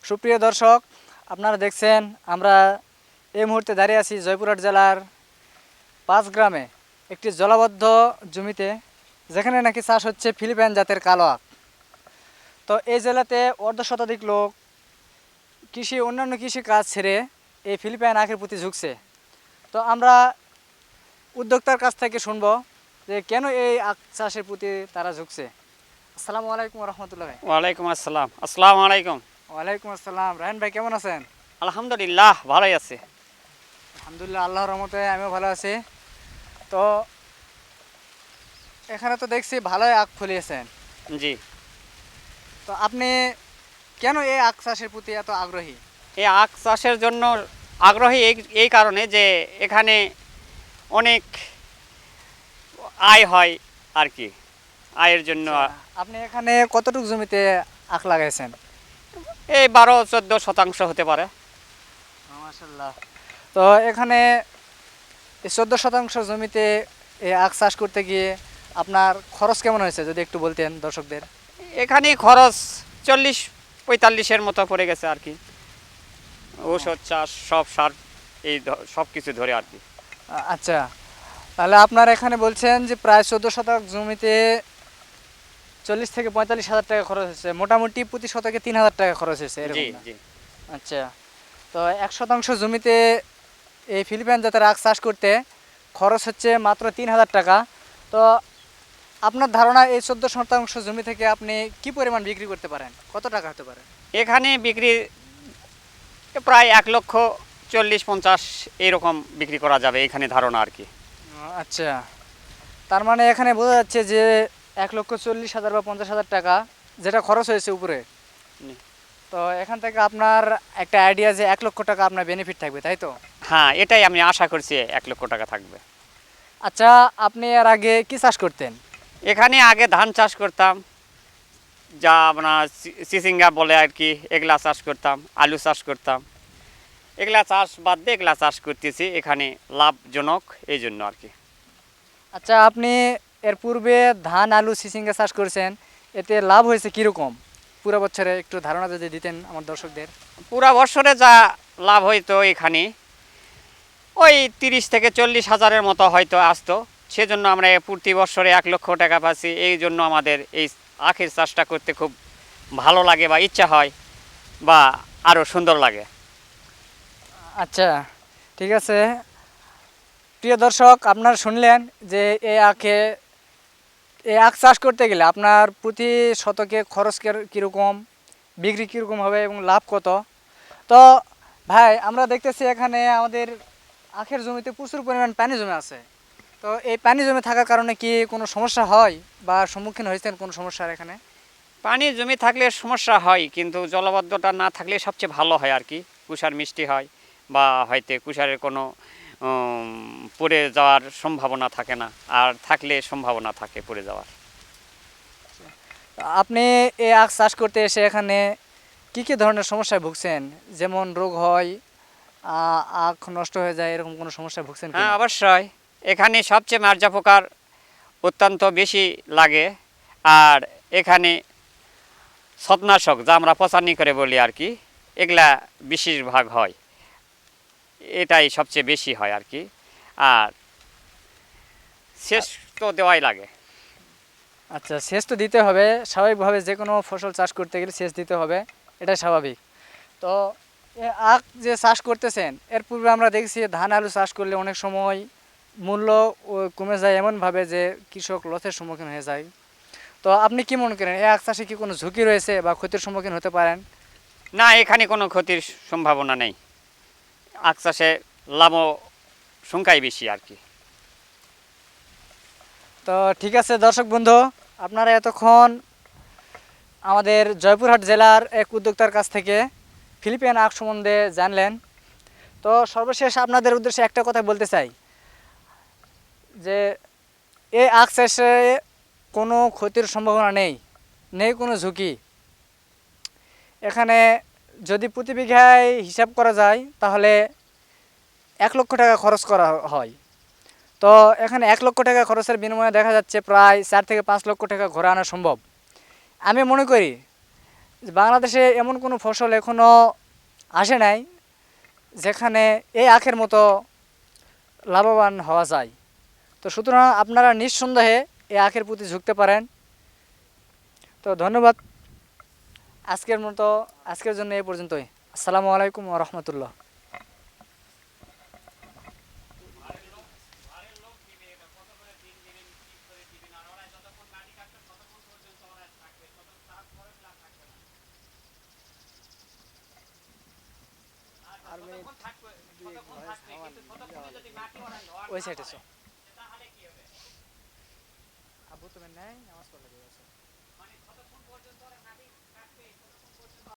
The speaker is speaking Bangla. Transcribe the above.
সুপ্রিয় দর্শক, আপনারা দেখছেন আমরা এই মুহূর্তে দাঁড়িয়ে আছি জয়পুরহাট জেলার ৫ গ্রামে একটি জলাবদ্ধ জমিতে, যেখানে নাকি চাষ হচ্ছে ফিলিপাইন জাতের কালো আখ। তো এই জেলাতে অর্ধশতাধিক লোক অন্যান্য কৃষি কাজ ছেড়ে এই ফিলিপাইন আখের প্রতি ঝুঁকছে। তো আমরা উদ্যোক্তার কাছ থেকে শুনবো যে কেন এই আখ চাষের প্রতি তারা ঝুঁকছে। আসসালামু আলাইকুম রহমতুল্লাহ ভাই। ওয়ালাইকুম আসসালাম। আসসালামু আলাইকুম। ওয়ালাইকুম আসসালাম। রায়হান ভাই কেমন আছেন? আলহামদুলিল্লাহ ভালোই আছে। আলহামদুলিল্লাহ, আল্লাহর রহমতে আমিও ভালো আছি। তো এখানে তো দেখছি ভালোই আখ ফলিয়েছেন। জি, তো আপনি কেন এই আখ চাষের প্রতি এত আগ্রহী? এই আখ চাষের জন্য আগ্রহী এই কারণে যে এখানে অনেক আয় হয় আর কি। আয়ের জন্য আপনি এখানে কতটুকু জমিতে আখ লাগাইছেন? এই 12-14 শতাংশ হতে পারে। মাশাআল্লাহ। তো এখানে এই 14 শতাংশ জমিতে এই আখ চাষ করতে গিয়ে আপনার খরচ কেমন হয়েছে যদি একটু বলতেন দর্শকদের। এখানে খরচ 40-45-এর মতো পড়ে গেছে আর কি। ঔষধ চাষ সব সার সব কিছু ধরে আর কি। আচ্ছা, তাহলে আপনার এখানে বলছেন যে প্রায় 14 শতক জমিতে 40 থেকে 45 হাজার টাকা খরচ হয়েছে, মোটামুটি প্রতি শতকে 3,000 টাকা খরচ হয়েছে জি এরকম না? জি। আচ্ছা, তো 1 শতাংশ জমিতে এই ফিলিপাইন জাতের আখ চাষ করতে খরচ হচ্ছে মাত্র 3,000 টাকা। তো আপনার ধারণা এই 14 শতাংশ জমি থেকে আপনি কি পরিমাণ বিক্রি করতে পারেন, কত টাকা হতে পারে? এখানে বিক্রি প্রায় 1,40,50 এরকম বিক্রি করা যাবে এখানে ধারণা আর কি। আচ্ছা, তার মানে এখানে বোঝা যাচ্ছে যে 1,40,000 বা 50,000 টাকা যেটা খরচ হয়েছে উপরে। হুম। তো এখান থেকে আপনার একটা আইডিয়া যে 1 লক্ষ টাকা আপনার বেনিফিট থাকবে, তাই তো? হ্যাঁ, এটাই আমি আশা করছি 1 লক্ষ টাকা থাকবে। আচ্ছা, আপনি এর আগে কি চাষ করতেন? এখানে আগে ধান চাষ করতাম, যা আপনার চিচিঙ্গা বলে আর কি, এগুলা চাষ করতাম, আলু চাষ করতাম। এগুলা চাষ বাদ দিয়ে এগুলা চাষ করতেছি, এখানে লাভজনক এই জন্য আর কি। আচ্ছা, আপনি এর পূর্বে ধান আলু সিসিঙ্গা চাষ করেছেন, এতে লাভ হয়েছে কীরকম পুরো বছরে একটু ধারণা যদি দিতেন আমার দর্শকদের। পুরা বছরে যা লাভ হইতো এখানে ওই 30 থেকে 40 হাজারের মতো হয়তো আসতো। সেজন্য আমরা প্রতি বছরে 1 লক্ষ টাকা পাচ্ছি। এই জন্য আমাদের এই আখের চাষটা করতে খুব ভালো লাগে বা ইচ্ছা হয় বা আরও সুন্দর লাগে। আচ্ছা, ঠিক আছে। প্রিয় দর্শক, আপনারা শুনলেন যে এই আখ চাষ করতে গেলে আপনার প্রতি শতকে খরচ কীরকম, বিক্রি কীরকম হবে এবং লাভ কত। তো ভাই, আমরা দেখতেছি এখানে আমাদের আখের জমিতে প্রচুর পরিমাণ পানি জমে আছে। তো এই পানি জমে থাকার কারণে কি কোনো সমস্যা হয় বা সম্মুখীন হয়েছেন কোনো সমস্যার এখানে? পানি জমি থাকলে সমস্যা হয়, কিন্তু জলবদ্ধতা না থাকলে সবচেয়ে ভালো হয় আর কি। কুষার মিষ্টি হয় বা হয়তো কুষারের কোনো পড়ে যাওয়ার সম্ভাবনা থাকে না, আর থাকলে সম্ভাবনা থাকে পড়ে যাওয়ার। আপনি এই আখ চাষ করতে এসে এখানে কি কি ধরনের সমস্যায় ভুগছেন, যেমন রোগ হয়, আখ নষ্ট হয়ে যায়, এরকম কোনো সমস্যায় ভুগছেন হ্যাঁ, কিনা? অবশ্যই। এখানে সবচেয়ে মার্জা পোকার অত্যন্ত বেশি লাগে। আর এখানে ছত্রাকনাশক, যা আমরা পচানি করে বলি আর কি, এগুলা বেশিরভাগ হয়। এটাই সবচেয়ে বেশি হয় আর কি। আর শেষ তো দেওয়াই লাগে। আচ্ছা, সেচ তো দিতে হবে স্বাভাবিকভাবে, যে কোনো ফসল চাষ করতে গেলে সেচ দিতে হবে, এটাই স্বাভাবিক। তো আখ যে চাষ করতেছেন, এর পূর্বে আমরা দেখছি ধান আলু চাষ করলে অনেক সময় মূল্য কমে যায় এমনভাবে যে কৃষক লসের সম্মুখীন হয়ে যায়। তো আপনি কি মনে করেন, এই আখ চাষে কি কোনো ঝুঁকি রয়েছে বা ক্ষতির সম্মুখীন হতে পারেন? না, এখানে কোনো ক্ষতির সম্ভাবনা নেই। আখ চাষে লাভ সংখ্যাই বেশি আর কি। তো ঠিক আছে দর্শক বন্ধু, আপনারা এতক্ষণ আমাদের জয়পুরহাট জেলার এক উদ্যোক্তার কাছ থেকে ফিলিপাইন আখ সম্বন্ধে জানলেন। তো সর্বশেষ আপনাদের উদ্দেশ্যে একটা কথা বলতে চাই যে এই আখ চাষে কোনো ক্ষতির সম্ভাবনা নেই কোনো ঝুঁকি। এখানে যদি প্রতি বিঘায় হিসাব করা যায় তাহলে 1 লক্ষ টাকা খরচ করা হয়। তো এখানে 1 লক্ষ টাকা খরচের বিনিময়ে দেখা যাচ্ছে প্রায় 4 থেকে 5 লক্ষ টাকা ঘরে আনা সম্ভব। আমি মনে করি যে বাংলাদেশে এমন কোনো ফসল এখনও আসে নাই যেখানে এই আখের মতো লাভবান হওয়া যায়। তো সুতরাং আপনারা নিঃসন্দেহে এই আখের প্রতি ঝুঁকতে পারেন। তো ধন্যবাদ। আজকের জন্য এই পর্যন্তই। আসসালামু আলাইকুম ওয়া রাহমাতুল্লাহ। ওই সাইডে চো। আব্বু তুমি নাই নামাজ পড়লে